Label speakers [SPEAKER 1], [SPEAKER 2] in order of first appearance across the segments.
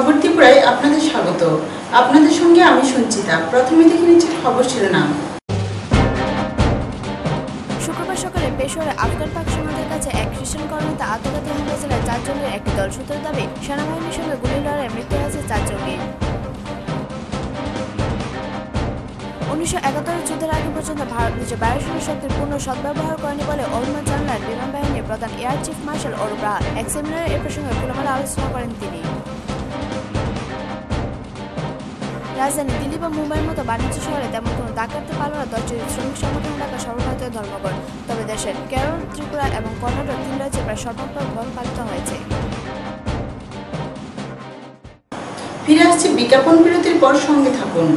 [SPEAKER 1] খবর ত্রিপুরায় আপনাদের স্বাগত। আপনাদের সঙ্গে আমি সঞ্চিতা। প্রথমে দেখে নিচ্ছি খবর শিরোনাম।
[SPEAKER 2] শুক্রবার সকালে পেশোয়ারে আফগান পাক সীমান্তের কাছে এক খ্রিস্টান কর্মীতে আত্মঘাতী হামলা চালায় 4 জঙ্গির একটি দল। সূত্রের দাবি, সেনাবাহিনীর সঙ্গে গুলির লড়াইয়ে মৃত্যু হয়েছে 4 জঙ্গি। 1971 যুদ্ধের আগে পর্যন্ত ভারত নিজের বায়ুসেনা শক্তির পূর্ণ সদ্ব্যবহার করেনি বলে অভিমত জানালেন বিমান বাহিনীর প্রধান এয়ার চিফ মার্শাল অরূপ রাহা। এক সেমিনারে এ প্রসঙ্গে খোলামেলা আলোচনা করেন তিনি। রাজধানী দিল্লি বা মুম্বাইয়ের মতো বাণিজ্য শহরে তেমন কোনো দাগ কাটতে পারল না 10টি শ্রমিক সংগঠন ডাকা সর্বভারতীয় ধর্মঘট। তবে দেশের কেরল, ত্রিপুরা এবং কর্ণাটক 3 রাজ্যে প্রায় সর্বাত্মক বন্ধ পালিত হয়েছে।
[SPEAKER 1] ফিরে আসছে বিজ্ঞাপন বিরতির পর, সঙ্গে থাকুন।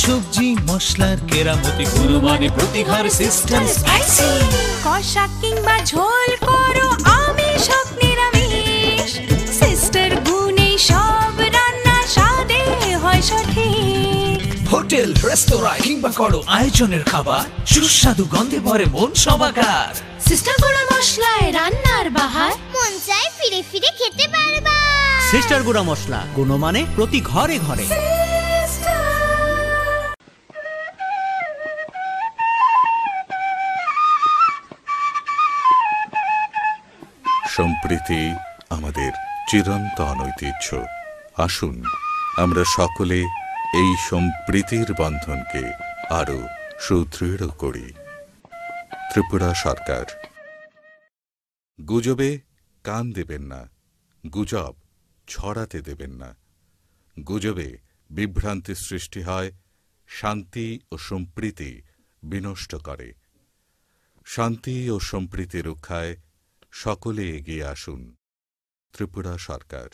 [SPEAKER 3] সবজি মশলার কেরামতি গুরু মানে প্রতিঘর সিস্টেম স্পাইসি।
[SPEAKER 4] কষা কিংবা ঝোল করো আমিষ হোক নিরামিষ, সিস্টার গুণে সব রান্না স্বাদে হয় সঠিক।
[SPEAKER 3] হোটেল, রেস্তোরাঁ কিংবা করো আয়োজনের খাবার, সুস্বাদু গন্ধে ভরে মন সবাকার।
[SPEAKER 4] সিস্টার গুঁড়া মশলায় রান্নার বাহার, মন চায় ফিরে ফিরে খেতে পারবা।
[SPEAKER 5] সিস্টার গুঁড়া মশলা, গুণমানে প্রতি ঘরে ঘরে।
[SPEAKER 6] সম্প্রীতি আমাদের চিরন্তন ঐতিহ্য। আসুন আমরা সকলে এই সম্প্রীতির বন্ধনকে আরো সুদৃঢ় করি। ত্রিপুরা সরকার। গুজবে কান দেবেন না, গুজব ছড়াতে দেবেন না। গুজবে বিভ্রান্তি সৃষ্টি হয়, শান্তি ও সম্প্রীতি বিনষ্ট করে। শান্তি ও সম্প্রীতি রক্ষায় সকলে এগিয়ে আসুন। ত্রিপুরা সরকার।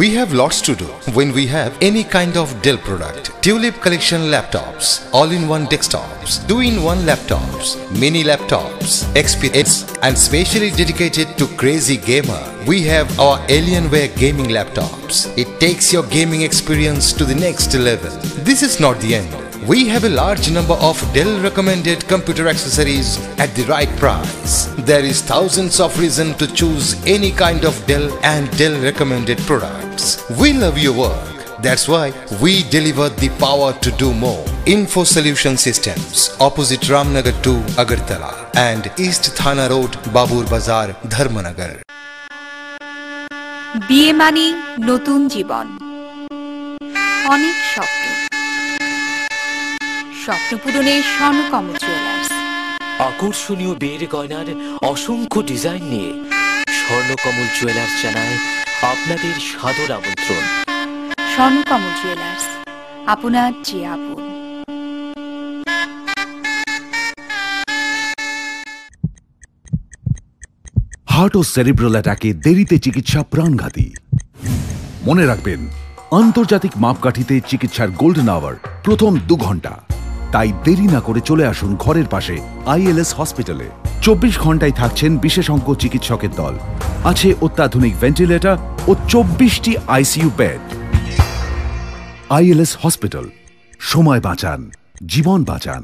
[SPEAKER 7] We have lots to do when we have any kind of Dell product. Tulip Collection laptops, all-in-one desktops, 2-in-1 laptops, mini laptops, experience and specially dedicated to crazy gamer. We have our Alienware gaming laptops. It takes your gaming experience to the next level. This is not the end. We have a large number of Dell recommended computer accessories at the right price. There is thousands of reasons to choose any kind of Dell and Dell recommended products. We love your work. That's why we deliver the power to do more. Info Solution Systems, opposite Ramnagar 2, Agartala, and East Thana Road, Babur Bazar, Dharmanagar.
[SPEAKER 8] বিয়ে মানে নতুন জীবন, অনেক স্বপ্ন। স্বপ্ন পূরণে Swarnakamal jewellers.
[SPEAKER 9] আকর্ষণীয় বিয়ের গয়নার অসংখ্য ডিজাইন নিয়ে স্বর্ণকমল জুয়েলার্স জানায় আপনাদের সাদর আমন্ত্রণ।
[SPEAKER 8] স্বর্ণকমল জুয়েলার্স, আপনার যে আপন।
[SPEAKER 10] হার্ট ও সেরিব্রাল অ্যাটাকে দেরিতে চিকিৎসা প্রাণঘাতী। মনে রাখবেন, আন্তর্জাতিক মাপকাঠিতে চিকিৎসার গোল্ডেন আওয়ার প্রথম 2 ঘন্টা। তাই দেরি না করে চলে আসুন ঘরের পাশে ILS হসপিটালে। 24 ঘন্টায় থাকছেন বিশেষজ্ঞ চিকিৎসকের দল। আছে অত্যাধুনিক ভেন্টিলেটর ও 24টি ICU বেড। ILS হসপিটাল, সময় বাঁচান, জীবন বাঁচান।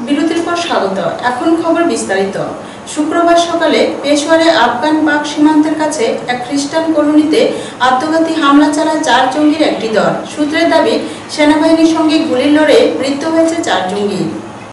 [SPEAKER 1] বিরতির পর স্বাগত। এখন খবর বিস্তারিত। শুক্রবার সকালে পেশোয়ারে আফগান পাক সীমান্তের কাছে এক খ্রিস্টান কলোনিতে আত্মঘাতী হামলা চালায় 4 জঙ্গির একটি দল। সূত্রের দাবি, সেনাবাহিনীর সঙ্গে গুলির লড়ে মৃত্যু হয়েছে 4 জঙ্গি।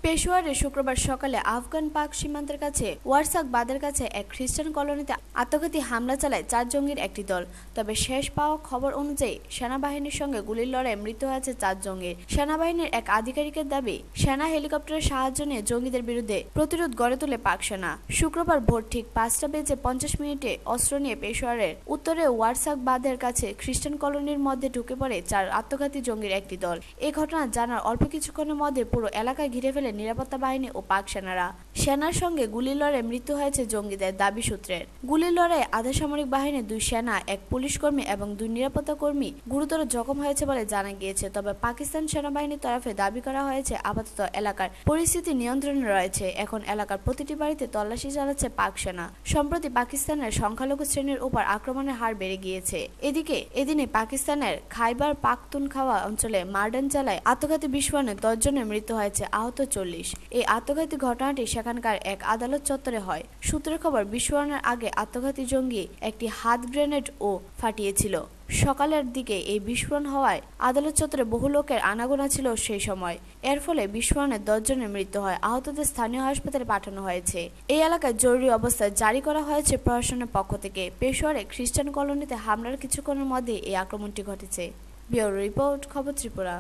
[SPEAKER 2] পেশোয়ারে শুক্রবার সকালে আফগান পাক সীমান্তের কাছে ওয়ারসাক বাদের কাছে এক খ্রিস্টান কলোনিতে আত্মঘাতী হামলা চালায় 4 জঙ্গির একটি দল। তবে শেষ পাওয়া খবর অনুযায়ী সেনাবাহিনীর সঙ্গে গুলির লড়াইয়ে মৃত্যু হয়েছে 4 জঙ্গির। সেনাবাহিনীর এক আধিকারিকের দাবি, সেনা হেলিকপ্টারের সাহায্য নিয়ে জঙ্গিদের বিরুদ্ধে প্রতিরোধ গড়ে তোলে পাক সেনা। শুক্রবার ভোর ঠিক 5:50 অস্ত্র নিয়ে পেশোয়ারের উত্তরে ওয়ারসাক বাদের কাছে খ্রিস্টান কলোনির মধ্যে ঢুকে পড়ে 4 আত্মঘাতী জঙ্গির একটি দল। এই ঘটনা জানার অল্প কিছুক্ষণের মধ্যে পুরো এলাকা ঘিরে ফেলে নিরাপত্তা বাহিনী ও পাক সেনারা। সেনার সঙ্গে গুলি লড়াই মৃত্যু হয়েছে জঙ্গিদের দাবি সূত্রের। গুলি লড়াইয়ে আধা সামরিক বাহিনীর 2 সেনা, 1 পুলিশ কর্মী এবং 2 নিরাপত্তা কর্মী গুরুতর জখম হয়েছে বলে জানা গিয়েছে। তবে পাকিস্তান সেনাবাহিনীর তরফে দাবি করা হয়েছে আপাতত এলাকার পরিস্থিতি নিয়ন্ত্রণে রয়েছে। এখন এলাকার প্রতিটি বাড়িতে তল্লাশি চালাচ্ছে পাক সেনা। সম্প্রতি পাকিস্তানের সংখ্যালঘু শ্রেণীর উপর আক্রমণের হার বেড়ে গিয়েছে। এদিকে এদিনে পাকিস্তানের খাইবার পাখতুনখাওয়া অঞ্চলে মার্ডান জেলায় আত্মঘাতী বিস্ফোরণে 10 জনের মৃত্যু হয়েছে, আহত 40। এই আত্মঘাতী ঘটনাটি সেখানকার এক আদালত চত্বরে হয়। সূত্রের খবর, বিস্ফোরণের আগে আত্মঘাতী জঙ্গি একটি হাত গ্রেনেড ও ফাটিয়েছিল। সকালের দিকে এই বিস্ফোরণ হওয়ায় আদালত চত্বরে বহু লোকের আনাগোনা ছিল সেই সময়। এর ফলে বিস্ফোরণে 10 জনের মৃত্যু হয়, আহতদের স্থানীয় হাসপাতালে পাঠানো হয়েছে। এই এলাকায় জরুরি অবস্থা জারি করা হয়েছে প্রশাসনের পক্ষ থেকে। পেশোয়ারে খ্রিস্টান কলোনিতে হামলার কিছুক্ষণের মধ্যে এই আক্রমণটি ঘটেছে। ব্যুরো রিপোর্ট, খবর ত্রিপুরা।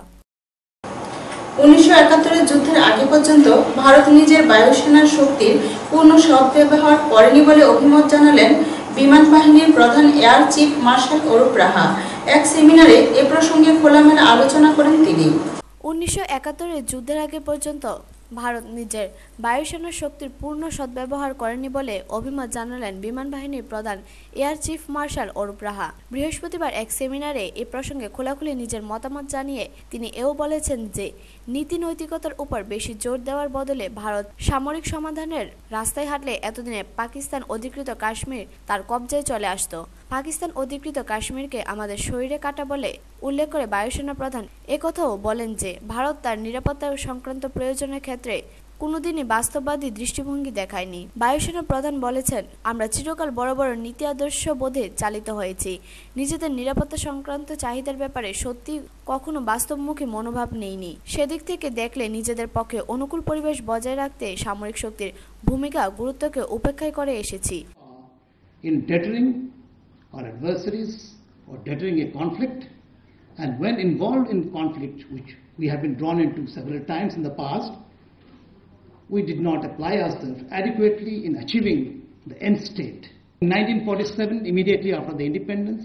[SPEAKER 1] 1971 যুদ্ধের আগে পর্যন্ত ভারত নিজের বায়ুসেনার শক্তির পূর্ণ সদ্ব্যবহার করেনি বলে অভিমত জানালেন বিমান বাহিনীর প্রধান এয়ার চিফ মার্শাল অরূপ রাহা। এক সেমিনারে এ প্রসঙ্গে খোলামেলা আলোচনা করেন তিনি।
[SPEAKER 2] 1971 যুদ্ধের আগে পর্যন্ত ভারত নিজের বায়ুসেনার শক্তির পূর্ণ সদ্ব্যবহার করেনি বলে অভিমত জানালেন বিমান বাহিনীর প্রধান এয়ার চিফ মার্শাল অরূপ রাহা। বৃহস্পতিবার এক সেমিনারে এ প্রসঙ্গে খোলাখুলি নিজের মতামত জানিয়ে তিনি এও বলেছেন যে নীতি নৈতিকতার উপর বেশি জোর দেওয়ার বদলে ভারত সামরিক সমাধানের রাস্তায় হাঁটলে এতদিনে পাকিস্তান অধিকৃত কাশ্মীর তার কবজায় চলে আসতো। পাকিস্তান অধিকৃত কাশ্মীরকে আমাদের শরীরে কাটা বলে উল্লেখ করে বায়ুসেনা প্রধান একথাও বলেন যে ভারত তার নিরাপত্তা সংক্রান্ত প্রয়োজনের ক্ষেত্রে কোনোদিনই বাস্তববাদী দৃষ্টিভঙ্গি দেখায়নি। বায়ুসেনা প্রধান বলেছেন, আমরা চিরকাল বড় বড় নীতি আদর্শ বোধে চালিত হয়েছি। নিজেদের নিরাপত্তা সংক্রান্ত চাহিদার ব্যাপারে সত্যি কখনো বাস্তবমুখী মনোভাব নেইনি। সেদিক থেকে দেখলে নিজেদের পক্ষে অনুকূল পরিবেশ বজায় রাখতে সামরিক শক্তির ভূমিকা গুরুত্বকে উপেক্ষা করে এসেছি।
[SPEAKER 11] In deterring our adversaries or deterring a conflict, and when involved in conflict, which we have been drawn into several times in the past, we did not apply ourselves adequately in achieving the end state. In 1947, immediately after the independence,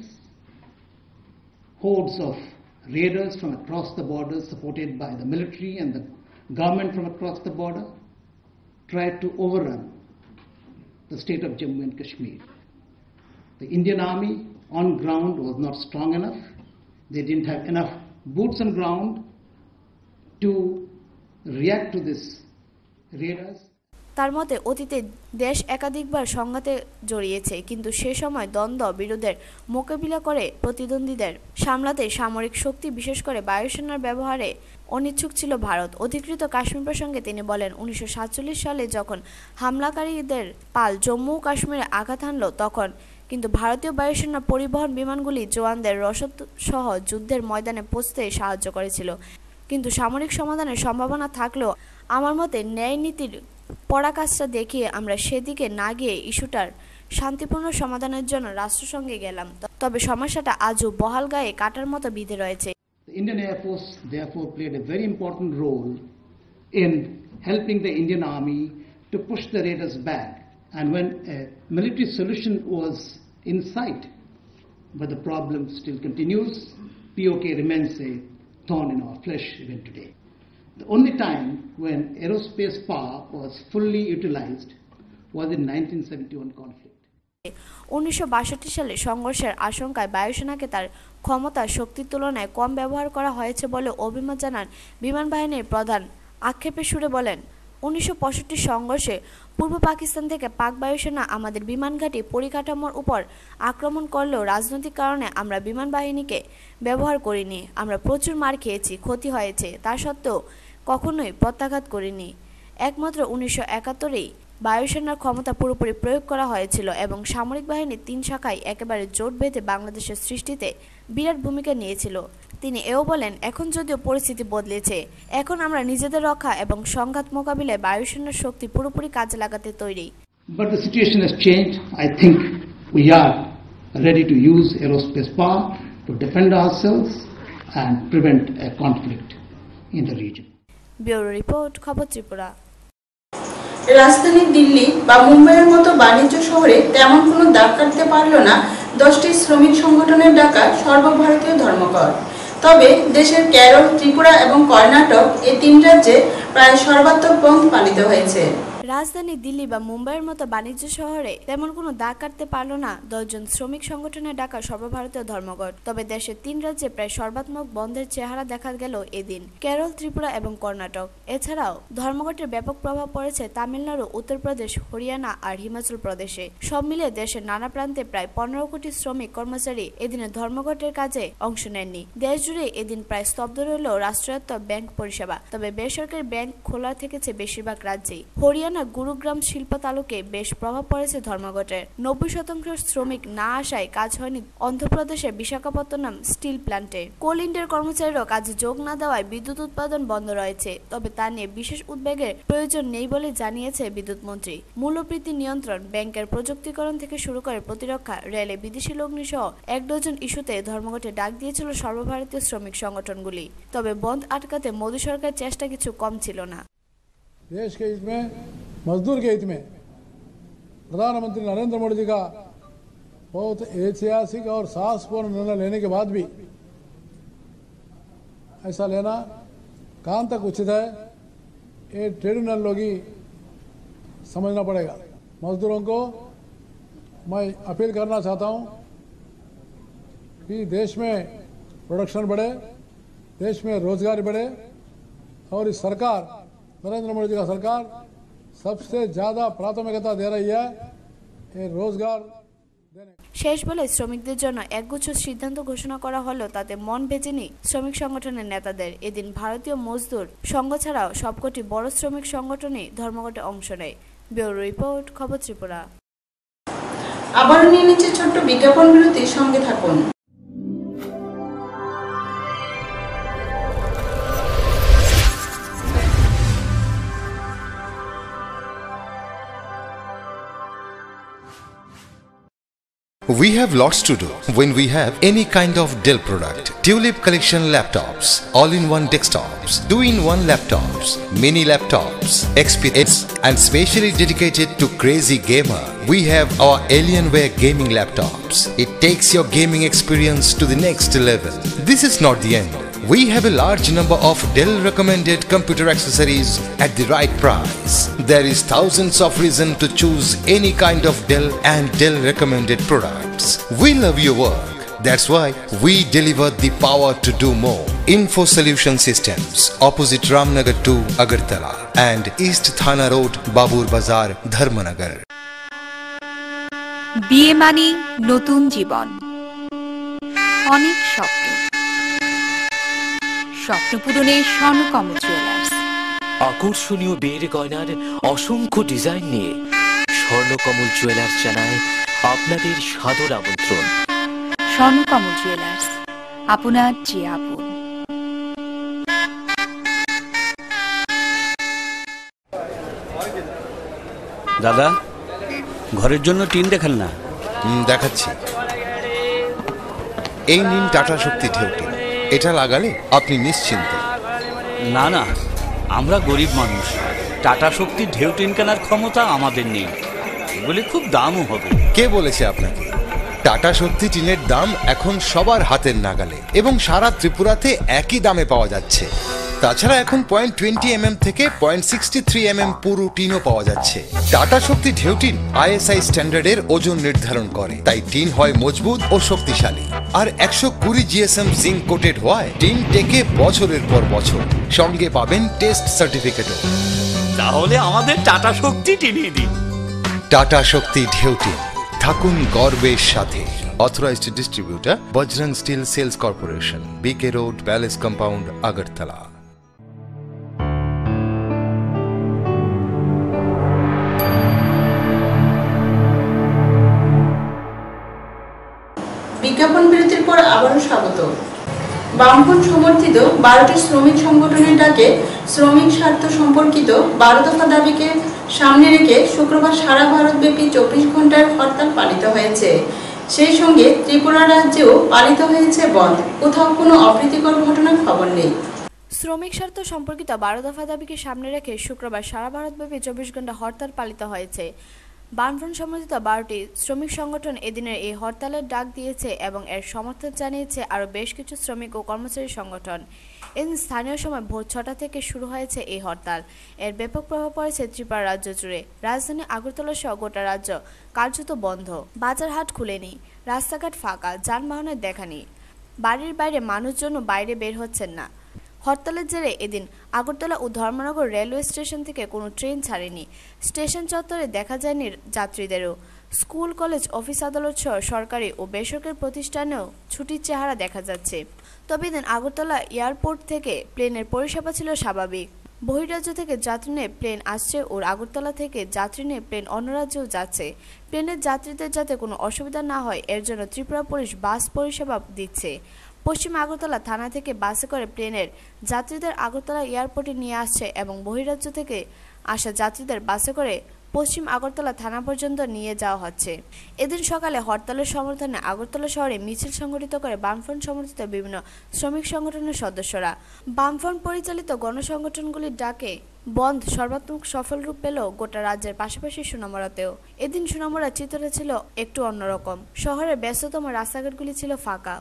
[SPEAKER 11] hordes of raiders from across the border, supported by the military and the government from across the border, tried to overrun the state of Jammu and Kashmir. The Indian army on ground was not strong enough. They didn't have enough boots on ground to react to this raiders.
[SPEAKER 2] তার মতে অতীতে দেশ একাধিকবার সংঘাতে জড়িয়েছে, কিন্তু সে সময় দ্বন্দ্ব বিরোধের মোকাবিলা করে প্রতিদ্বন্দ্বীদের সামলাতে সামরিক শক্তি বিশেষ করে বায়ুসেনার ব্যবহারে অনিচ্ছুক ছিল ভারত। অধিকৃত কাশ্মীর প্রসঙ্গে তিনি বলেন, 1947 সালে যখন হামলাকারীদের পাল জম্মু ও কাশ্মীরে আঘাত হানল তখন কিন্তু ভারতীয় বায়ুসেনা পরিবহন বিমানগুলি জওয়ানদের রসদ সহ যুদ্ধের ময়দানে পৌঁছতে সাহায্য করেছিল। কিন্তু সামরিক সমাধানের সম্ভাবনা থাকলেও আমার মতে ন্যায় নীতির পরাকাষ্ঠা দেখিয়ে আমরা সেদিকে না গিয়ে ইস্যুটার শান্তিপূর্ণ সমাধানের জন্য রাষ্ট্রসংঘে গেলাম। তবে সমস্যাটা আজও বহাল গায়ে কাটার মতো বিধে রয়েছে।
[SPEAKER 11] The Indian Air Force therefore played a very important role in helping the Indian Army to push the raiders back, and when a military solution was in sight, but the problem still continues, POK remains a thorn in our flesh even today. The only time when aerospace power was fully utilized was in 1971 conflict.
[SPEAKER 2] 1962 সালে সংঘর্ষের আশঙ্কায় বায়ুসেনাকে তার ক্ষমতা শক্তির তুলনায় কম ব্যবহার করা হয়েছে বলে অভিমত জানান বিমান বাহিনীর প্রধান। আক্ষেপের সুরে বলেন, 1965 সংঘর্ষে পূর্ব পাকিস্তান থেকে পাক বায়ুসেনা আমাদের বিমান ঘাঁটি পরিকাঠামোর উপর আক্রমণ করলেও রাজনৈতিক কারণে আমরা বিমান বাহিনীকে ব্যবহার করিনি। আমরা প্রচুর মার খেয়েছি, ক্ষতি হয়েছে, তা সত্ত্বেও কখনোই প্রত্যাঘাত করিনি। একমাত্র 1971-এই বায়ুসেনার ক্ষমতা পুরোপুরি প্রয়োগ করা হয়েছিল এবং সামরিক বাহিনীর 3 শাখায় একেবারে জোট বেঁধে বাংলাদেশের সৃষ্টিতে বিরাট ভূমিকা নিয়েছিল। তিনি এও বলেন, এখন যদিও পরিস্থিতি বদলেছে, এখন আমরা নিজেদের রক্ষা এবং সংঘাত মোকাবিলায় বায়ুসেনার শক্তি পুরোপুরি কাজে লাগাতে তৈরি।
[SPEAKER 11] But the situation has changed. I think we are ready to use aerospace power to defend ourselves and prevent a conflict in the region.
[SPEAKER 2] Bureau report, খবর ত্রিপুরা।
[SPEAKER 1] রাজধানী দিল্লি বা মুম্বাইয়ের মতো বাণিজ্য শহরে তেমন কোনো দাগ কাটতে পারল না 10টি শ্রমিক সংগঠনের ডাকা সর্বভারতীয় ধর্মঘট। তবে দেশের কেরল, ত্রিপুরা এবং কর্ণাটক এই 3 রাজ্যে প্রায় সর্বাত্মক বন্ধ পালিত হয়েছে।
[SPEAKER 2] রাজধানী দিল্লি বা মুম্বাইয়ের মতো বাণিজ্য শহরে তেমন কোনো দাগ কাটতে পারল না 10 জন শ্রমিক সংগঠনের ডাকা সর্বভারতীয় ধর্মঘট। তবে দেশের 3 রাজ্যে প্রায় সর্বাত্মক বন্ধের চেহারা দেখা গেল এদিন, কেরল, ত্রিপুরা এবং কর্ণাটক। এছাড়াও ধর্মঘটের ব্যাপক প্রভাব পড়েছে তামিলনাড়ু, উত্তরপ্রদেশ, হরিয়ানা আর হিমাচল প্রদেশে। সব মিলিয়ে দেশের নানা প্রান্তে প্রায় 15 কোটি শ্রমিক কর্মচারী এদিনের ধর্মঘটের কাজে অংশ নেননি। দেশ জুড়ে এদিন প্রায় স্তব্ধ রইল রাষ্ট্রায়ত্ত ব্যাংক পরিষেবা, তবে বেসরকারি ব্যাংক খোলা থেকেছে বেশিরভাগ রাজ্যেই। হরিয়ানা গুরুগ্রাম শিল্প তালুকে বেশ প্রভাব পড়েছে ধর্মঘটের। 90% শ্রমিক না আসায় কাজ হয়নি অন্ধ্রপ্রদেশের বিশাখাপত্তনম স্টিল প্ল্যান্টে। কোল ইন্ডিয়ার কর্মচারীরাও কাজে যোগ না দেওয়ায় বিদ্যুৎ উৎপাদন বন্ধ রয়েছে, তবে তা নিয়ে বিশেষ উদ্বেগের প্রয়োজন নেই বলে জানিয়েছে বিদ্যুৎ মন্ত্রী। মূল্যবৃদ্ধি নিয়ন্ত্রণ, ব্যাংকের প্রযুক্তিকরণ থেকে শুরু করে প্রতিরক্ষা, রেলে বিদেশি লগ্নি সহ 1 ডজন ইস্যুতে ধর্মঘটে ডাক দিয়েছিল সর্বভারতীয় শ্রমিক সংগঠনগুলি। তবে বন্ধ আটকাতে মোদী সরকারের চেষ্টা কিছু কম ছিল না।
[SPEAKER 12] देश के हित में, मजदूर के हित में प्रधानमंत्री नरेंद्र मोदी जी का बहुत ऐतिहासिक और साहसपूर्ण निर्णय लेने के बाद भी ऐसा लेना कहाँ तक उचित है, ये ट्रेड यूनियन लोग ही समझना पड़ेगा। मजदूरों को मैं अपील करना चाहता हूँ कि देश में प्रोडक्शन बढ़े, देश में रोजगार बढ़े, और इस सरकार, नरेंद्र मोदी का सरकार सबसे ज्यादा प्राथमिकता दे रही है ये रोजगार।
[SPEAKER 2] শেষ বলে শ্রমিকদের জন্য একগুচ্ছ সিদ্ধান্ত ঘোষণা করা হলেও তাতে মন ভেজেনি শ্রমিক সংগঠনের নেতাদের। এদিন ভারতীয় মজদুর সংঘ ছাড়াও সবকটি বড় শ্রমিক সংগঠনই ধর্মঘটে অংশ নেয়। ব্যুরো রিপোর্ট, খবর ত্রিপুরা।
[SPEAKER 1] আবারও নিয়ে নিচ্ছে ছোট্ট বিজ্ঞাপন বিরতি, সঙ্গে থাকুন।
[SPEAKER 7] We have lots to do when we have any kind of Dell product. Tulip collection laptops, all-in-one desktops, 2-in-1 laptops, mini laptops, XPS, and specially dedicated to crazy gamer. We have our Alienware gaming laptops. It takes your gaming experience to the next level. This is not the end. We have a large number of Dell recommended computer accessories at the right price. There is thousands of reasons to choose any kind of Dell and Dell recommended products. We love your work. That's why we deliver the power to do more. Info Solution Systems, opposite Ramnagar 2, Agartala, and East Thana Road, Babur Bazar, Dharmanagar.
[SPEAKER 8] বিয়ে মানি নতুন জীবন, অনেক স্বপ্ন, স্বপ্ন পূরণে Swarnakamal jewellers.
[SPEAKER 9] আকর্ষণীয় বিয়ের গয়নার অসংখ্য ডিজাইন নিয়ে স্বর্ণকমল জুয়েলার্স জানায় আপনাদের সাদর আমন্ত্রণ।
[SPEAKER 8] স্বর্ণকমল জুয়েলার্স, আপনার যে আপন।
[SPEAKER 5] দাদা, ঘরের জন্য টিন দেখান না।
[SPEAKER 7] দেখাচ্ছি। এই নিন টাটা শক্তি ঢেউটি, এটা লাগালে আপনি নিশ্চিন্ত।
[SPEAKER 5] না না, আমরা গরিব মানুষ, টাটা শক্তি ঢেউ টিন কেনার ক্ষমতা আমাদের নেই, এগুলি খুব দামও হবে।
[SPEAKER 7] কে বলেছে আপনাকে? টাটা শক্তি টিনের দাম এখন সবার হাতের নাগালে এবং সারা ত্রিপুরাতে একই দামে পাওয়া যাচ্ছে। তাছাড়া এখন 0.20 থেকে 0.63 পুরো টিনও পাওয়া যাচ্ছে। টাটা শক্তি ঢেউ টিন ISI স্ট্যান্ডার্ডের ওজন নির্ধারণ করে, তাই টিন হয় মজবুত ও শক্তিশালী। আর 120 GSM জিঙ্ক কোটেড হওয়ায় টিন টেকে বছরের পর বছর। সঙ্গে পাবেন টেস্ট সার্টিফিকেটও।
[SPEAKER 5] তাহলে আমাদের টাটা শক্তি টিনিয়ে দিন।
[SPEAKER 7] টাটা শক্তি ঢেউ টিন, থাকুন গর্বের সাথে। Authorized distributor, Bajrang Steel Sales Corporation, BK Road, Palace Compound, Agartala.
[SPEAKER 1] বিজ্ঞাপন বিরতির পর আবারও স্বাগত। বামফ্রন্ট সমর্থিত 12টি শ্রমিক সংগঠনের ডাকে শ্রমিক স্বার্থ সম্পর্কিত 12 দফা দাবিকে সামনে রেখে শুক্রবার সারা ভারতব্যাপী 24 ঘন্টার হরতাল পালিত হয়েছে। সেই সঙ্গে ত্রিপুরা রাজ্যেও পালিত হয়েছে বন্ধ। কোথাও কোনো অপ্রীতিকর ঘটনার খবর নেই।
[SPEAKER 2] শ্রমিক স্বার্থ সম্পর্কিত 12 দফা দাবিকে সামনে রেখে শুক্রবার সারা ভারতব্যাপী 24 ঘন্টা হরতাল পালিত হয়েছে। বামফ্রন্ট সমর্থিত 12টি শ্রমিক সংগঠন এদিনের এই হরতালের ডাক দিয়েছে এবং এর সমর্থন জানিয়েছে আরও বেশ কিছু শ্রমিক ও কর্মচারী সংগঠন। এদিন স্থানীয় সময় ভোর 6টা থেকে শুরু হয়েছে এই হরতাল। এর ব্যাপক প্রভাব পড়েছে ত্রিপুরা রাজ্য জুড়ে। রাজধানী আগরতলা সহ গোটা রাজ্য কার্যত বন্ধ। বাজার হাট খুলেনি, রাস্তাঘাট ফাঁকা, যানবাহনের দেখা নেই। বাড়ির বাইরে মানুষজন বাইরে বের হচ্ছেন না। হরতালের জেরে এদিন আগরতলা ও ধর্মনগর রেলওয়ে স্টেশন থেকে কোনো ট্রেন ছাড়েনি। স্টেশন চত্বরে দেখা যায়নি যাত্রীদেরও। স্কুল, কলেজ, অফিস, আদালত সহ সরকারি ও বেসরকারি প্রতিষ্ঠানেও ছুটির চেহারা দেখা যাচ্ছে। তবে এদিন আগরতলা এয়ারপোর্ট থেকে প্লেনের পরিষেবা ছিল স্বাভাবিক। বহিরাজ্য থেকে যাত্রী নিয়ে প্লেন আসছে ও আগরতলা থেকে যাত্রী নিয়ে প্লেন অন্য রাজ্যেও যাচ্ছে। প্লেনের যাত্রীদের যাতে কোনো অসুবিধা না হয় এর জন্য ত্রিপুরা পুলিশ বাস পরিষেবা দিচ্ছে। পশ্চিম আগরতলা থানা থেকে বাসে করে প্লেনের যাত্রীদের আগরতলা এয়ারপোর্টে নিয়ে আসছে এবং বহিরাজ্য থেকে আসা যাত্রীদের বাসে করে পশ্চিম আগরতলা থানা পর্যন্ত নিয়ে যাওয়া হচ্ছে। এদিন সকালে হরতালের সমর্থনে আগরতলা শহরে মিছিল সংগঠিত করে বামফ্রন্ট সমর্থিত বিভিন্ন শ্রমিক সংগঠনের সদস্যরা। বামফ্রন্ট পরিচালিত গণসংগঠনগুলির ডাকে বন্ধ সর্বাত্মক সফল রূপ পেল গোটা রাজ্যের পাশাপাশি সোনামুড়াতেও। এদিন সোনামুড়া চিত্রটা ছিল একটু অন্যরকম। শহরের ব্যস্ততম রাস্তাঘাটগুলি ছিল ফাঁকা।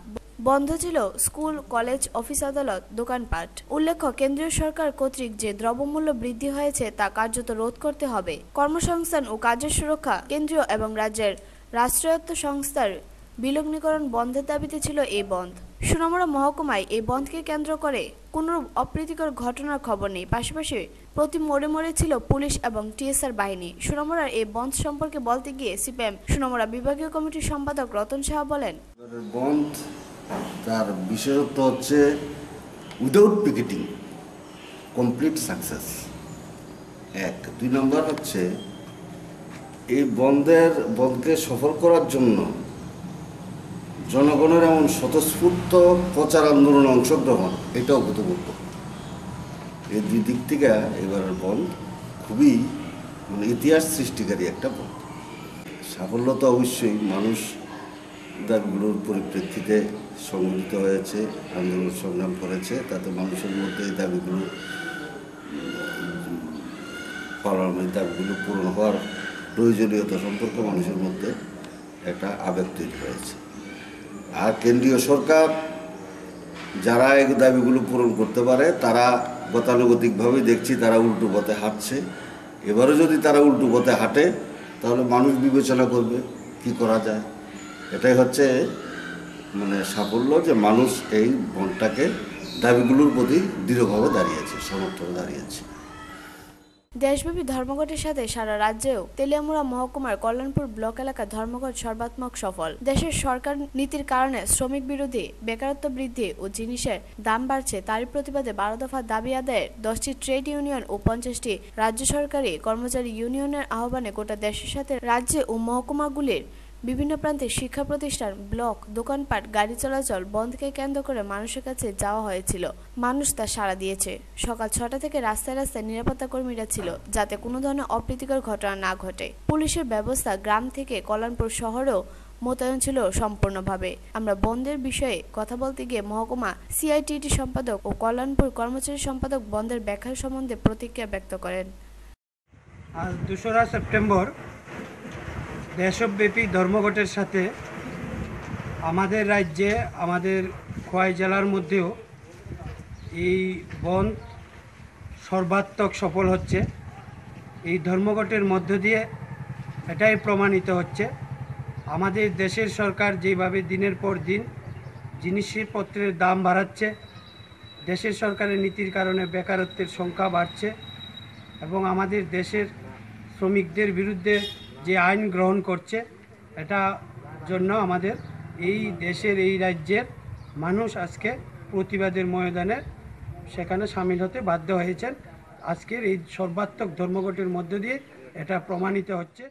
[SPEAKER 2] বন্ধ ছিল স্কুল, কলেজ, অফিস, আদালত, দোকানপাট। উল্লেখ্য, কেন্দ্রীয় সরকার কর্তৃক যে দ্রব্যমূল্য বৃদ্ধি হয়েছে তা কার্যত রোধ করতে হবে। কর্মসংস্থান ও কাজের সুরক্ষা কেন্দ্রীয় এবং রাজ্যের রাষ্ট্রায়ত্ত সংস্থার বিলগ্নীকরণ বন্ধের দাবিতে ছিল এই বন্ধ। সোনামুড়া মহকুমায় এই বন্ধকে কেন্দ্র করে কোনরূপ অপ্রীতিকর ঘটনার খবর নেই। পাশাপাশি প্রতি মোড়ে মোড়ে ছিল পুলিশ এবং টিএসআর বাহিনী। সোনামুড়ার এই বন্ধ সম্পর্কে বলতে গিয়ে সিপিএম সোনামুড়া বিভাগীয় কমিটির সম্পাদক রতন সাহা বলেন,
[SPEAKER 13] বন্ধ তার বিশেষত্ব হচ্ছে উইদাউট পিকেটিং কমপ্লিট সাকসেস। 1 2 নম্বর হচ্ছে এই বন্ধকে সফল করার জন্য জনগণের এমন স্বতঃস্ফূর্ত প্রচার আন্দোলনে অংশগ্রহণ, এটাও অভূতপূর্ব। এই 2 দিক থেকে এবারের বন্ধ খুবই ইতিহাস সৃষ্টিকারী একটা বন্ধ। সাফল্য তো অবশ্যই মানুষ দাবিগুলোর পরিপ্রেক্ষিতে সংগঠিত হয়েছে, আন্দোলন সংগ্রাম করেছে, তাতে মানুষের মধ্যে এই দাবিগুলো পূরণ হওয়ার প্রয়োজনীয়তা সম্পর্কে মানুষের মধ্যে একটা আবেগ তৈরি হয়েছে। আর কেন্দ্রীয় সরকার যারা এই দাবিগুলো পূরণ করতে পারে তারা গতানুগতিকভাবে দেখছি তারা উল্টো পথে হাঁটছে। এবারও যদি তারা উল্টো পথে হাঁটে তাহলে মানুষ বিবেচনা করবে কি করা যায়। এটাই হচ্ছে সাফল্য, যে মানুষ এই বনটাকে দাবিগুলোর প্রতি দৃঢ়ভাবে দাঁড়িয়েছে, সমর্থনে দাঁড়িয়েছে।
[SPEAKER 2] দেশব্যাপী ধর্মঘটের সাথে সারা রাজ্যেও তেলিয়ামুড়া মহকুমার কল্যাণপুর ব্লক এলাকার ধর্মঘট সর্বাত্মক সফল। দেশের সরকার নীতির কারণে শ্রমিক বিরোধী, বেকারত্ব বৃদ্ধি ও জিনিসের দাম বাড়ছে, তারই প্রতিবাদে 12 দফা দাবি আদায়ের 10টি ট্রেড ইউনিয়ন ও 50টি রাজ্য সরকারি কর্মচারী ইউনিয়নের আহ্বানে গোটা দেশের সাথে রাজ্যে ও মহকুমাগুলির বিভিন্ন প্রান্তে শিক্ষা প্রতিষ্ঠান, ব্লক, দোকানপাট, গাড়ি চলাচল বন্ধকে কেন্দ্র করে মানুষের কাছে যাওয়া হয়েছিল। মানুষ তা সাড়া দিয়েছে। সকাল 6টা থেকে রাস্তায় রাস্তায় নিরাপত্তা কর্মীরা ছিল যাতে কোনো ধরনের অপ্রীতিকর ঘটনা না ঘটে। পুলিশের ব্যবস্থা গ্রাম থেকে কল্যাণপুর শহরেও মোতায়েন ছিল সম্পূর্ণভাবে। আমরা বন্ধের বিষয়ে কথা বলতে গিয়ে মহকুমা সিআইটিটি সম্পাদক ও কল্যাণপুর কর্মচারী সম্পাদক বন্ধের ব্যাখ্যা সম্বন্ধে প্রতিক্রিয়া ব্যক্ত করেন।
[SPEAKER 14] আজ 2রা সেপ্টেম্বর দেশব্যাপী ধর্মঘটের সাথে আমাদের রাজ্যে, আমাদের খোয়াই জেলার মধ্যেও এই বন্ধ সর্বাত্মক সফল হচ্ছে। এই ধর্মঘটের মধ্য দিয়ে এটাই প্রমাণিত হচ্ছে আমাদের দেশের সরকার যেভাবে দিনের পর দিন জিনিসপত্রের দাম বাড়াচ্ছে, দেশের সরকারের নীতির কারণে বেকারত্বের সংখ্যা বাড়ছে এবং আমাদের দেশের শ্রমিকদের বিরুদ্ধে যে আইন গ্রহণ করছে, এটা জন্য আমাদের এই দেশের, এই রাজ্যের মানুষ আজকে প্রতিবাদের ময়দানে সেখানে সামিল হতে বাধ্য হয়েছেন। আজকের এই সর্বাত্মক ধর্মঘটের মধ্য দিয়ে এটা প্রমাণিত হচ্ছে।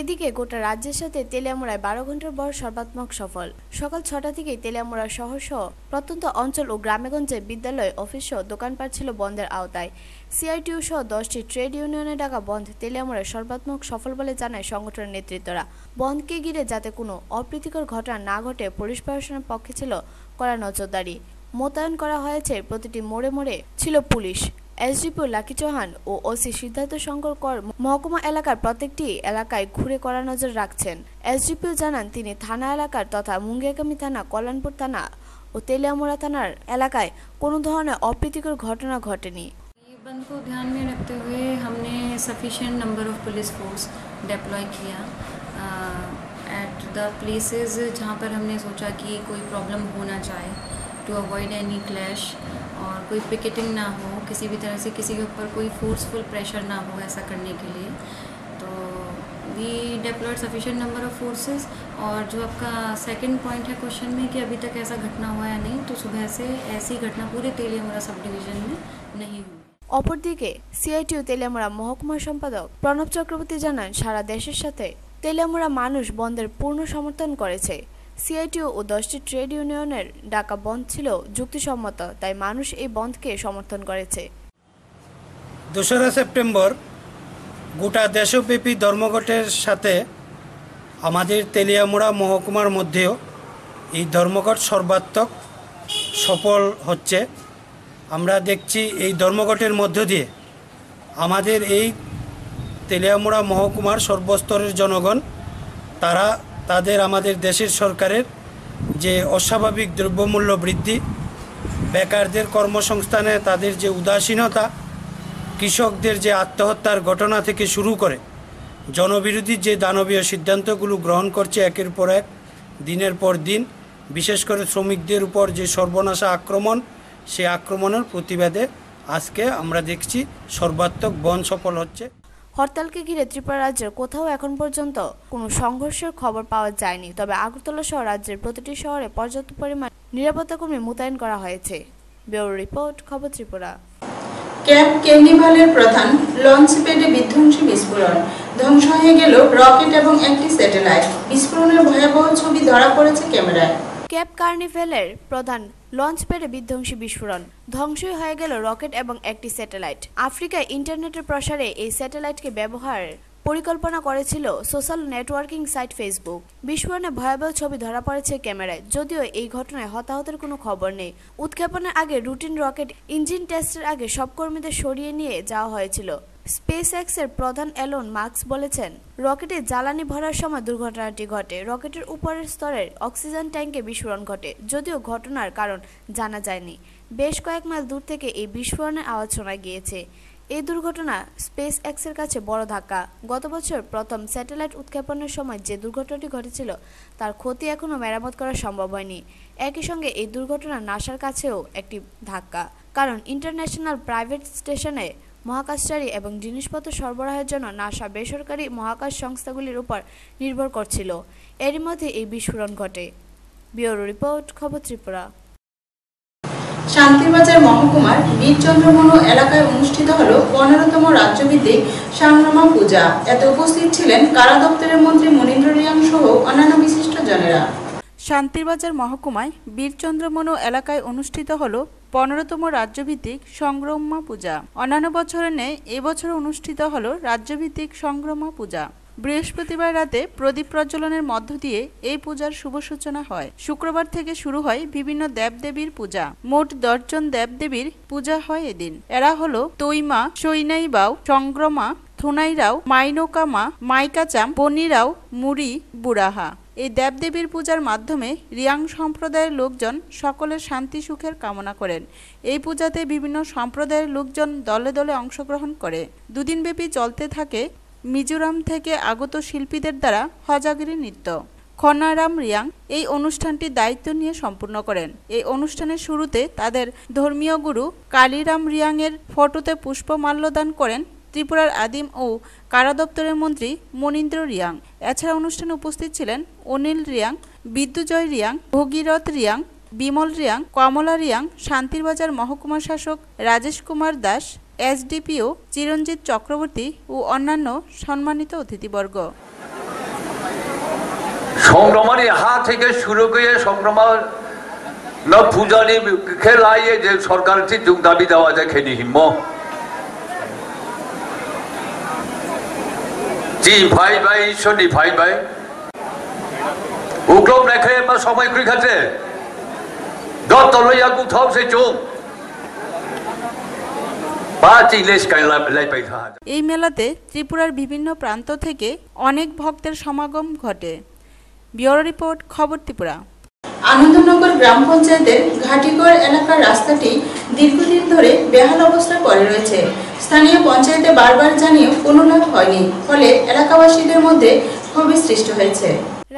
[SPEAKER 2] এদিকে গোটা রাজ্যের সাথে তেলিয়ামুড়ায় 12 ঘন্টার বড় সর্বাত্মক সফল। সকাল 6টা থেকেই তেলিয়ামুড়া শহর সহ প্রত্যন্ত অঞ্চল ও গ্রামেগঞ্জে বিদ্যালয়, অফিস সহ দোকানপাট ছিল বন্ধের আওতায়। সিআইটিউ সহ 10টি ট্রেড ইউনিয়নের ডাকা বন্ধ তেলিয়ামুড়ায় সর্বাত্মক সফল বলে জানায় সংগঠনের নেতৃত্বরা। বন্ধকে ঘিরে যাতে কোনো অপ্রীতিকর ঘটনা না ঘটে পুলিশ প্রশাসনের পক্ষে ছিল কড়া নজরদারি। মোতায়েন করা হয়েছে প্রতিটি মোড়ে মোড়ে ছিল পুলিশ এসডিপিও লাকি চৌহান ও ওসি সিদ্ধার্থ শঙ্কর কর মহকুমা এলাকার প্রত্যেকটি এলাকায় ঘুরে কড়া নজর রাখছেন। এসডিপিও জানান তিনি থানা এলাকার তথা মুঙ্গিয়াকামী থানা, কল্যাণপুর থানা ও তেলিয়ামুড়া থানার এলাকায় কোনো ধরনের অপ্রীতিকর ঘটনা ঘটেনি।
[SPEAKER 15] बंद को ध्यान में रखते हुए हमने sufficient number of police force deploy किया एट द प्लेसेस जहाँ पर हमने सोचा कि कोई प्रॉब्लम हो ना जाए, टू अवॉइड एनी क्लैश और कोई पिकेटिंग ना हो, किसी भी तरह से किसी के ऊपर कोई फोर्सफुल प्रेशर ना हो ऐसा करने के लिए। तो we deployed sufficient number of forces. और जो आपका सेकंड पॉइंट है क्वेश्चन में कि अभी तक ऐसा घटना हुआ या नहीं, तो सुबह से ऐसी घटना पूरे तेलियामुड़ा सब डिवीजन में नहीं हुई।
[SPEAKER 2] অপরদিকে সিআইটিউ তেলিয়ামুড়া মহকুমা সম্পাদক প্রণব চক্রবর্তী জানান, সারা দেশের সাথে তেলিয়ামুড়া মানুষ বন্ধের পূর্ণ সমর্থন করেছে। সিআইটিউ ও 10টি ট্রেড ইউনিয়নের ডাকা বন্ধ ছিল যুক্তিসম্মত, তাই মানুষ এই বন্ধকে সমর্থন করেছে।
[SPEAKER 14] 2রা সেপ্টেম্বর গোটা দেশব্যাপী ধর্মঘটের সাথে আমাদের তেলিয়ামুড়া মহকুমার মধ্যেও এই ধর্মঘট সর্বাত্মক সফল হচ্ছে। আমরা দেখছি এই ধর্মঘটের মধ্য দিয়ে আমাদের এই তেলিয়ামুড়া মহকুমার সর্বস্তরের জনগণ তারা আমাদের দেশের সরকারের যে অস্বাভাবিক দ্রব্যমূল্য বৃদ্ধি, বেকারদের কর্মসংস্থানে তাদের যে উদাসীনতা, কৃষকদের যে আত্মহত্যার ঘটনা থেকে শুরু করে জনবিরোধী যে দানবীয় সিদ্ধান্তগুলো গ্রহণ করছে একের পর এক, দিনের পর দিন, বিশেষ করে শ্রমিকদের উপর যে সর্বনাশা আক্রমণ, সেই আক্রমণের প্রতিবাদে আজকে আমরা দেখছি সর্বাত্মক বন্ধ সফল হচ্ছে।
[SPEAKER 2] হরতালকে ঘিরে ত্রিপুরা রাজ্যের কোথাও এখন পর্যন্ত কোনো সংঘর্ষের খবর পাওয়া যায়নি, তবে আগরতলা সহ রাজ্যের প্রতিটি শহরে পর্যাপ্ত পরিমাণ নিরাপত্তাকর্মী মোতায়েন করা হয়েছে। ব্যুরো রিপোর্ট, খবর ত্রিপুরা।
[SPEAKER 1] ক্যাম্প কেন্ডিভালের প্রধান লঞ্চ প্যাডে বিধ্বংসী বিস্ফোরণ, ধ্বংস হয়ে গেল রকেট এবং একটি স্যাটেলাইট। বিস্ফোরণের ভয়াবহ ছবি ধরা পড়েছে ক্যামেরায়।
[SPEAKER 2] ক্যাপ কার্নিভেলের প্রধান লঞ্চ প্যাডে বিধ্বংসী বিস্ফোরণ, ধ্বংসই হয়ে গেল রকেট এবং একটি স্যাটেলাইট। আফ্রিকায় ইন্টারনেটের প্রসারে এই স্যাটেলাইটকে ব্যবহারের পরিকল্পনা করেছিল সোশ্যাল নেটওয়ার্কিং সাইট ফেসবুক। বিস্ফোরণে ভয়াবহ ছবি ধরা পড়েছে ক্যামেরায়। যদিও এই ঘটনায় হতাহতের কোনো খবর নেই। উৎক্ষেপণের আগে রুটিন রকেট ইঞ্জিন টেস্টের আগে সব কর্মীদের সরিয়ে নিয়ে যাওয়া হয়েছিল। স্পেস এক্সের প্রধান এলন মাস্ক বলেছেন, রকেটে জ্বালানি ভরার সময় দুর্ঘটনাটি ঘটে। রকেটের উপরের স্তরের অক্সিজেন ট্যাঙ্কে বিস্ফোরণ ঘটে, যদিও ঘটনার কারণ জানা যায়নি। বেশ কয়েক মাইল দূর থেকে এই বিস্ফোরণের আওয়াজ শোনা গিয়েছে। এই দুর্ঘটনা স্পেস এক্সের কাছে বড় ধাক্কা। গত বছর প্রথম স্যাটেলাইট উৎক্ষেপণের সময় যে দুর্ঘটনাটি ঘটেছিল তার ক্ষতি এখনও মেরামত করা সম্ভব হয়নি। একই সঙ্গে এই দুর্ঘটনা নাসার কাছেও একটি ধাক্কা, কারণ ইন্টারন্যাশনাল প্রাইভেট স্টেশনে মহাকাশচারী এবং জিনিসপত্র সরবরাহের জন্য নাসা বেসরকারি মহাকাশ সংস্থাগুলির উপর নির্ভর করছিল। এরই মধ্যে এই বিস্ফোরণ ঘটে। ব্যুরো রিপোর্ট, খবর ত্রিপুরা।
[SPEAKER 1] শান্তিরবাজার মহকুমার বীরচন্দ্রমনু এলাকায় অনুষ্ঠিত হল 15তম রাজ্যভিত্তিক শ্যামরমা পূজা। এতে উপস্থিত ছিলেন কারা দপ্তরের মন্ত্রী মনীন্দ্র রিয়াং সহ অন্যান্য বিশিষ্ট জনেরা।
[SPEAKER 16] শান্তিরবাজার মহকুমায় বীরচন্দ্রমনু এলাকায় অনুষ্ঠিত হল 15তম রাজ্যভিত্তিক সংগ্রামা পূজা। অন্যান্য বছরের ন্যায় এবছর অনুষ্ঠিত হল রাজ্যভিত্তিক সংগ্রামা পূজা। বৃহস্পতিবার রাতে প্রদীপ প্রজ্বলনের মধ্য দিয়ে এই পূজার শুভ সূচনা হয়। শুক্রবার থেকে শুরু হয় বিভিন্ন দেবদেবীর পূজা। মোট 10 জন দেবদেবীর পূজা হয় এদিন। এরা হলো তৈমা, সৈনাইবাও, সংগ্রমা, থুনাইরাও, মাইনোকামা, মাইকাচাম, বনিরাও, মুড়ি, বুড়াহা। এই দেবদেবীর পূজার মাধ্যমে রিয়াং সম্প্রদায়ের লোকজন সকলের শান্তি সুখের কামনা করেন। এই পূজাতে বিভিন্ন সম্প্রদায়ের লোকজন দলে দলে অংশগ্রহণ করে। দুদিনব্যাপী চলতে থাকে মিজোরাম থেকে আগত শিল্পীদের দ্বারা হজাগিরি নৃত্য। খনারাম রিয়াং এই অনুষ্ঠানটির দায়িত্ব নিয়ে সম্পূর্ণ করেন। এই অনুষ্ঠানের শুরুতে তাদের ধর্মীয় গুরু কালিরাম রিয়াংয়ের ফটোতে পুষ্পমাল্যদান করেন ত্রিপুরার আদিম ও কারা দপ্তরের মন্ত্রী মনীন্দ্র রিয়াং। এছাড়া অনুষ্ঠানে উপস্থিত ছিলেন অনিল রিয়াং, বিদ্যুজয় রিয়াং, ভগীরথ রিয়াং, বিমল রিয়াং, কমলা রিয়াং, শান্তিরবাজার মহকুমা শাসক রাজেশ কুমার দাস, এসডিপিও চিরঞ্জিত চক্রবর্তী ও অন্যান্য সম্মানিত অতিথিবর্গ।
[SPEAKER 17] সংগ্রামের ইহা থেকে শুরু করে সংগ্রামের পূজানি খেলাইয়ে যে সরকারের যোগ দাবি দেওয়া যায় খেলি হিম্ম জি ভাই ভাই ঈশ্বরী ভাই ভাই উগ্রম রেখে বা সময় করি খাতে দত্ত লইয়া গুথাও সে চোখ
[SPEAKER 16] এই মেলাতে ত্রিপুরার বিভিন্ন প্রান্ত থেকে অনেক ভক্তের সমাগম ঘটে। ব্যুরো রিপোর্ট, খবর ত্রিপুরা।
[SPEAKER 1] আনন্দনগর গ্রাম পঞ্চায়েতের ঘাটিগড় এলাকার রাস্তাটি দীর্ঘদিন ধরে বেহাল অবস্থায় পড়ে রয়েছে। স্থানীয় পঞ্চায়েতে বারবার জানিয়েও কোনো লাভ হয়নি, ফলে এলাকাবাসীদের মধ্যে ক্ষোভের সৃষ্টি হয়েছে।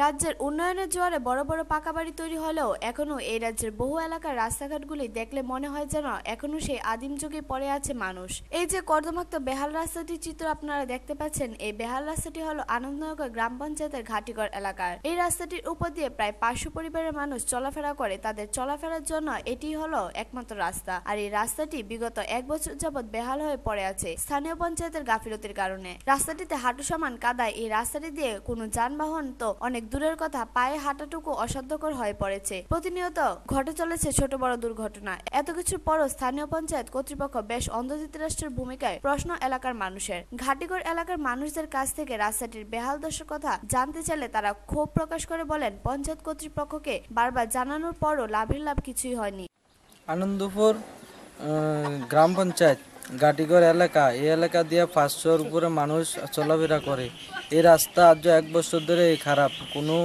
[SPEAKER 2] রাজ্যের উন্নয়নের জোয়ারে বড় বড় পাকা বাড়ি তৈরি হলেও এখনো এই রাজ্যের বহু এলাকার রাস্তাঘাটগুলি দেখলে মনে হয় যেন এখনো সেই আদিম যুগে পড়ে আছে মানুষ। এই যে কর্দমাক্ত বেহাল রাস্তাটির চিত্র আপনারা দেখতে পাচ্ছেন, এই বেহাল রাস্তাটি হলো আনন্দনগর গ্রাম পঞ্চায়েতের ঘাটিগড় এলাকার। এই রাস্তাটির উপর দিয়ে প্রায় 500 পরিবারের মানুষ চলাফেরা করে। তাদের চলাফেরার জন্য এটি হলো একমাত্র রাস্তা। আর এই রাস্তাটি বিগত 1 বছর যাবৎ বেহাল হয়ে পড়ে আছে স্থানীয় পঞ্চায়েতের গাফিলতির কারণে। রাস্তাটিতে হাঁটু সমান কাদায় এই রাস্তাটি দিয়ে কোনো যানবাহন তো অনেক দূরের কথা, পায়ে হাঁটাটুকু অসাধ্যকর হয়ে পড়েছে। প্রতিনিয়ত ঘটে চলেছে ছোট বড় দুর্ঘটনা। এত কিছুর পরও স্থানীয় পঞ্চায়েত কর্তৃপক্ষ বেশ অন্ধধৃতরাষ্ট্রের ভূমিকায় প্রশ্ন এলাকার মানুষের। ঘাটিগড় এলাকার মানুষদের কাছ থেকে রাস্তাটির বেহাল দশার কথা জানতে চাইলে তারা ক্ষোভ প্রকাশ করে বলেন, পঞ্চায়েত কর্তৃপক্ষকে বারবার জানানোর পরও লাভের লাভ কিছুই হয়নি।
[SPEAKER 18] আনন্দপুর গ্রাম পঞ্চায়েত ঘাটিগড় এলাকা, এই এলাকা দিয়ে 500-র উপরে মানুষ চলাফেরা করে। এই রাস্তা আজ 1 বছর ধরে খারাপ। কোনো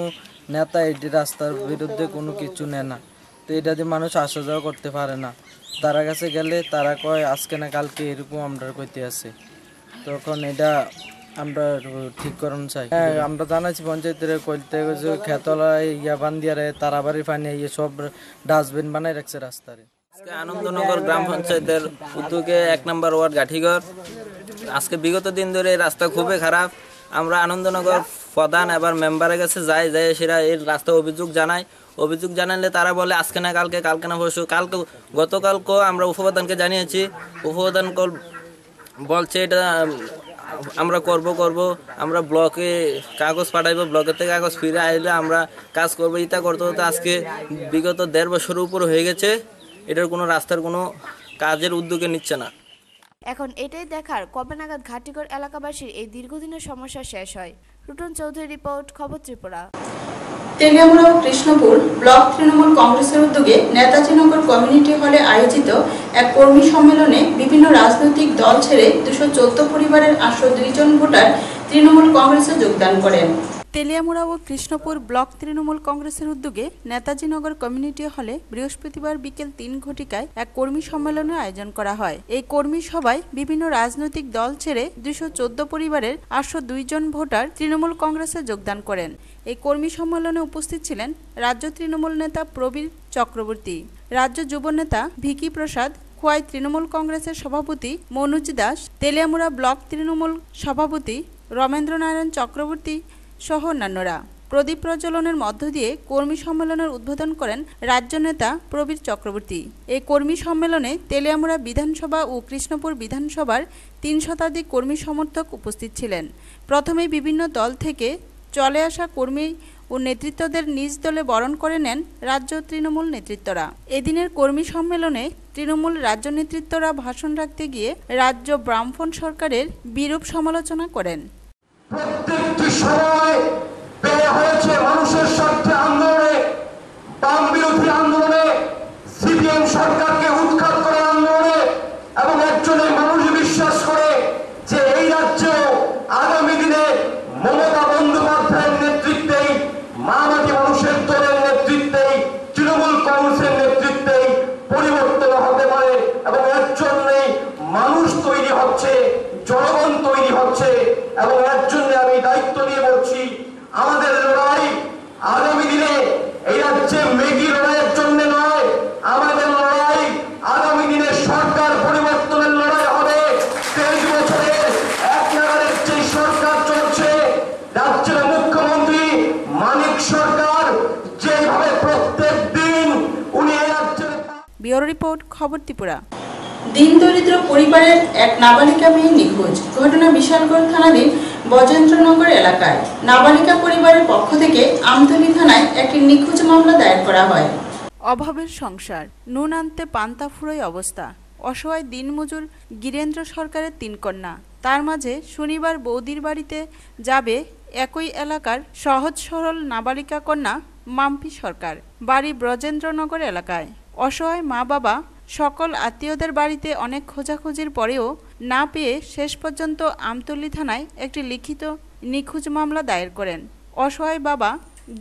[SPEAKER 18] নেতা এই রাস্তার বিরুদ্ধে কোনো কিছু নেয় না, তো এটা দিয়ে মানুষ আসা যাওয়া করতে পারে না। তারা কাছে গেলে তারা কয় আজকে না কালকে, এরকম আমরা কইতে আছে। তখন এটা আমরা ঠিক করণ চাই। হ্যাঁ, আমরা জানাচ্ছি পঞ্চায়েতের কইতে খেতলা ইয়া বান্দিয়ারে তারাবাড়ির পানি সব ডাস্টবিন বানাই রাখছে রাস্তারে।
[SPEAKER 19] আনন্দনগর গ্রাম পঞ্চায়েতের উদ্যোগে 1 নম্বর ওয়ার্ড ঘাটিগড়, আজকে বিগত দিন ধরে রাস্তা খুবই খারাপ। আমরা আনন্দনগর প্রধান এবার মেম্বারের কাছে যাই সেটা এই রাস্তা অভিযোগ জানালে তারা বলে আজকে না কালকে, কালকে না পরশু। গতকালকেও আমরা উপপ্রধানকে জানিয়েছি, উপপ্রধান বলছে এটা আমরা করব আমরা ব্লকে কাগজ পাঠাইবো, ব্লকের থেকে কাগজ ফিরে আইলে আমরা কাজ করবো। এটা করতে হতে আজকে বিগত 1.5 বছরের উপর হয়ে গেছে, এটার কোনো রাস্তার কোনো কাজের উদ্যোগে নিচ্ছে না।
[SPEAKER 2] এখন এটাই দেখার কবে নাগাদ ঘাটিগড় এলাকাবাসীর এই দীর্ঘদিনের সমস্যা শেষ হয়। রুটন চৌধুরী রিপোর্ট, খবর ত্রিপুরা।
[SPEAKER 1] তেলিয়ামুড়া ও কৃষ্ণপুর ব্লক তৃণমূল কংগ্রেসের উদ্যোগে নেতাজিনগর কমিউনিটি হলে আয়োজিত এক কর্মী সম্মেলনে বিভিন্ন রাজনৈতিক দল ছেড়ে 214 পরিবারের 802 জন ভোটার তৃণমূল কংগ্রেসে যোগদান করেন।
[SPEAKER 16] তেলিয়ামুড়া ও কৃষ্ণপুর ব্লক তৃণমূল কংগ্রেসের উদ্যোগে নেতাজিনগর কমিউনিটি হলে বৃহস্পতিবার বিকেল 3 ঘটিকায় এক কর্মী সম্মেলনের আয়োজন করা হয়। এই কর্মী সভায় বিভিন্ন রাজনৈতিক দল ছেড়ে 214 পরিবারের 802 জন ভোটার তৃণমূল কংগ্রেসে যোগদান করেন। এই কর্মী সম্মেলনে উপস্থিত ছিলেন রাজ্য তৃণমূল নেতা প্রবীর চক্রবর্তী, রাজ্য যুব নেতা ভিকি প্রসাদ, খোয়াই তৃণমূল কংগ্রেসের সভাপতি মনোজ দাস, তেলিয়ামুড়া ব্লক তৃণমূল সভাপতি রমেন্দ্র নারায়ণ চক্রবর্তী সহ অন্যান্যরা। প্রদীপ প্রজ্বলনের মধ্য দিয়ে কর্মী সম্মেলনের উদ্বোধন করেন রাজ্য নেতা প্রবীর চক্রবর্তী। এই কর্মী সম্মেলনে তেলিয়ামুড়া বিধানসভা ও কৃষ্ণপুর বিধানসভার 3 শতাধিক কর্মী সমর্থক উপস্থিত ছিলেন। প্রথমে বিভিন্ন দল থেকে চলে আসা কর্মী ও নেতৃত্বদের নিজ দলে বরণ করে নেন রাজ্য তৃণমূল নেতৃত্বরা। এদিনের কর্মী সম্মেলনে তৃণমূল রাজ্য নেতৃত্বরা ভাষণ রাখতে গিয়ে রাজ্য বামফ্রন্ট সরকারের বিরূপ সমালোচনা করেন।
[SPEAKER 20] প্রত্যেকটি সময় ব্যয় হয়েছে মানুষের স্বার্থে আন্দোলনে, বাম বিরোধী আন্দোলনে, সিপিএম সরকারকে উৎখাত করার আন্দোলনে, এবং একজনের মানুষ বিশ্বাস করে যে এই রাজ্যেও আগামী দিনে মমতা বন্দ্যোপাধ্যায়ের নেতৃত্বেই, মামাটি মানুষের দলের নেতৃত্বেই, তৃণমূল কংগ্রেসের নেতৃত্বেই পরিবর্তন হতে পারে এবং এর জন্যই মানুষ তৈরি হচ্ছে, জনগণ তৈরি হচ্ছে। এবং এর জন্য আমি দায়িত্ব নিয়ে বলছি, আমাদের লড়াই আগামী দিনে এই রাজ্যে মেগি লড়াইয়ের জন্য নয়, আমাদের লড়াই আগামী দিনে সরকার পরিবর্তনের লড়াই হবে। 23 বছরের এক নাগারের যে সরকার চলছে, রাজ্যের মুখ্যমন্ত্রী মানিক সরকার যেভাবে প্রত্যেক দিন উনি এই রাজ্যের।
[SPEAKER 16] ব্যুরো রিপোর্ট, খবর ত্রিপুরা।
[SPEAKER 1] দিন দরিদ্র পরিবারের এক নাবালিকা মেয়ে নিখোঁজ। ঘটনা বিশালগড় থানাধীন বজেন্দ্রনগর এলাকায়। নাবালিকা পরিবারের পক্ষ থেকে আমতলী থানায় একটি নিখোঁজ মামলা দায়ের করা হয়।
[SPEAKER 16] অভাবের সংসার, নুন আনতে পান্তা ফুরোয় অবস্থা। অসহায় দিনমজুর গিরেন্দ্র সরকারের 3 কন্যা। তার মাঝে শনিবার বৌদির বাড়িতে যাবে একই এলাকার সহজ সরল নাবালিকা কন্যা মাম্পি সরকার, বাড়ি ব্রজেন্দ্রনগর এলাকায়। অসহায় মা বাবা সকল আত্মীয়দের বাড়িতে অনেক খোঁজাখুঁজির পরেও না পেয়ে শেষ পর্যন্ত আমতলী থানায় একটি লিখিত নিখোঁজ মামলা দায়ের করেন। অসহায় বাবা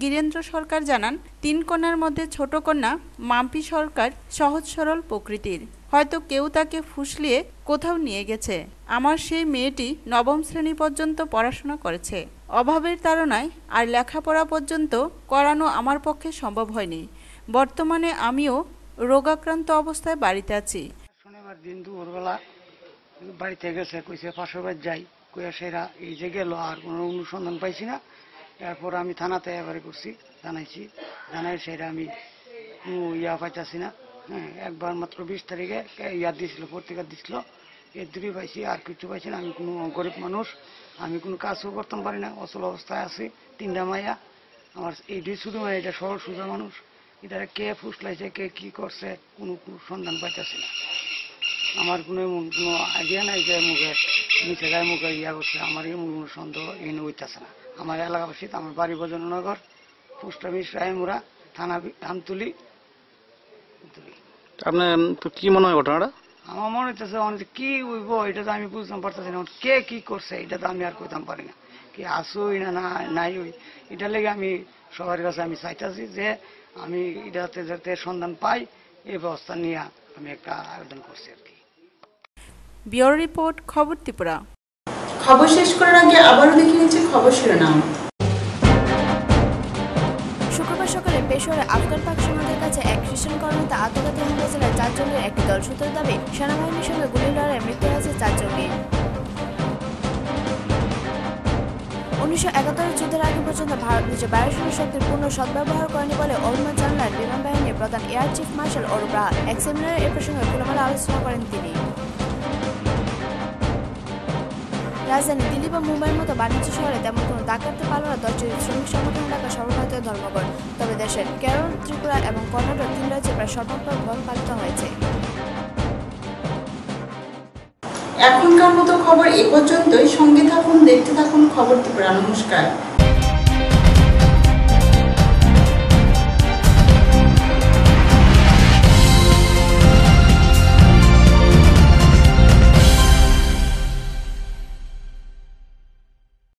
[SPEAKER 16] গিরেন্দ্র সরকার জানান, 3 কন্যার মধ্যে ছোট কন্যা মাম্পি সরকার সহজ সরল প্রকৃতির, হয়তো কেউ তাকে ফুসলিয়ে কোথাও নিয়ে গেছে। আমার সেই মেয়েটি 9ম শ্রেণী পর্যন্ত পড়াশোনা করেছে। অভাবের তাড়নায় আর লেখাপড়া পর্যন্ত করানো আমার পক্ষে সম্ভব হয়নি। বর্তমানে আমিও রোগাক্রান্ত অবস্থায় বাড়িতে আছি।
[SPEAKER 14] শনিবার দিন দুপুরবেলা বাড়িতে গেছে, কইছে পাশের বাড়ি যাই, কইয়া সেরা এই যে গেল, আর কোনো অনুসন্ধান পাইছি না। এরপর আমি থানাতে এবারে করছি, জানাই সেরা আমি কোনো পাইতেছি না। হ্যাঁ, একবার মাত্র 20 তারিখে দিছিল, পত্রিকা দিছিল, এর দুটোই পাইছি, আর কিছু পাইছি না। আমি কোনো গরিব মানুষ, আমি কোনো কাজও করতে পারি না, অচল অবস্থায় আছি। 3টা মাইয়া আমার, এইটাই শুধু মানে এটা সরল সোজা মানুষ, এটা কে ফুসলাইছে, কে কি করছে, কোনো সন্ধান পাইতেছি না। আমার কোনো আইডিয়া নাই যে মুখে নিচে যায় মুখে করছে, আমার এমন কোনো সন্দেহ এনে হইতেছে না। আমার এলাকাবাসী, আমার বাড়ি বজননগর, পোস্ট অফিস রায়মুরা, থানা আমতলী।
[SPEAKER 21] আপনার কি মনে হয় ঘটনাটা?
[SPEAKER 14] আমার মনে হইতেছে অনেক কি হইব, এটা তো আমি বুঝতাম পারতেছি না। কে কি করছে এটা তো আমি আর কইতাম পারি না, কি আসুই না নাই হই। এটা লেগে আমি সবার কাছে আমি চাইতেছি যে আমি এটাতে যাতে সন্ধান পাই, এই ব্যবস্থা নিয়ে আমি একটা আবেদন করছি আর কি।
[SPEAKER 16] ব্যুরো রিপোর্ট, খবর ত্রিপুরা।
[SPEAKER 1] খবর শেষ করার আগে আবারও দেখে নিচ্ছে খবর শিরোনাম।
[SPEAKER 2] শুক্রবার সকালে পেশোয়ারে আফগান পাক সীমান্তের কাছে এক খ্রিস্টান কলোনিতে আত্মঘাতী হামলা চালায় 4 জঙ্গির একটি দল। সূত্রের দাবি, সেনাবাহিনীর সঙ্গে গুলি লড়াইয়ে মৃত্যু হয়েছে 4 জঙ্গি। 1971 যুদ্ধের আগে পর্যন্ত ভারত নিজের বায়ুসেনা শক্তির পূর্ণ সদ্ব্যবহার করেনি বলে অভিমত জানালেন বিমান বাহিনীর প্রধান এয়ার চিফ মার্শাল অরূপ রাহা। এক সেমিনারে এ প্রসঙ্গে খোলামেলা আলোচনা করেন তিনি। রাজধানী দিল্লি বা মুম্বাইয়ের মতো বাণিজ্য শহরে তেমন কোনো ডাকাতি পালন 10টি শ্রমিক সংগঠন এলাকা সর্বভারতীয় ধর্মঘট। তবে দেশের কেরল, ত্রিপুরা এবং কর্ণাটক 3 রাজ্যে প্রায় সর্বাত্মক বন্ধ পালিত হয়েছে।
[SPEAKER 1] এখনকার মতো খবর এ পর্যন্তই। সঙ্গে থাকুন, দেখতে থাকুন খবর ত্রিপুরা। নমস্কার।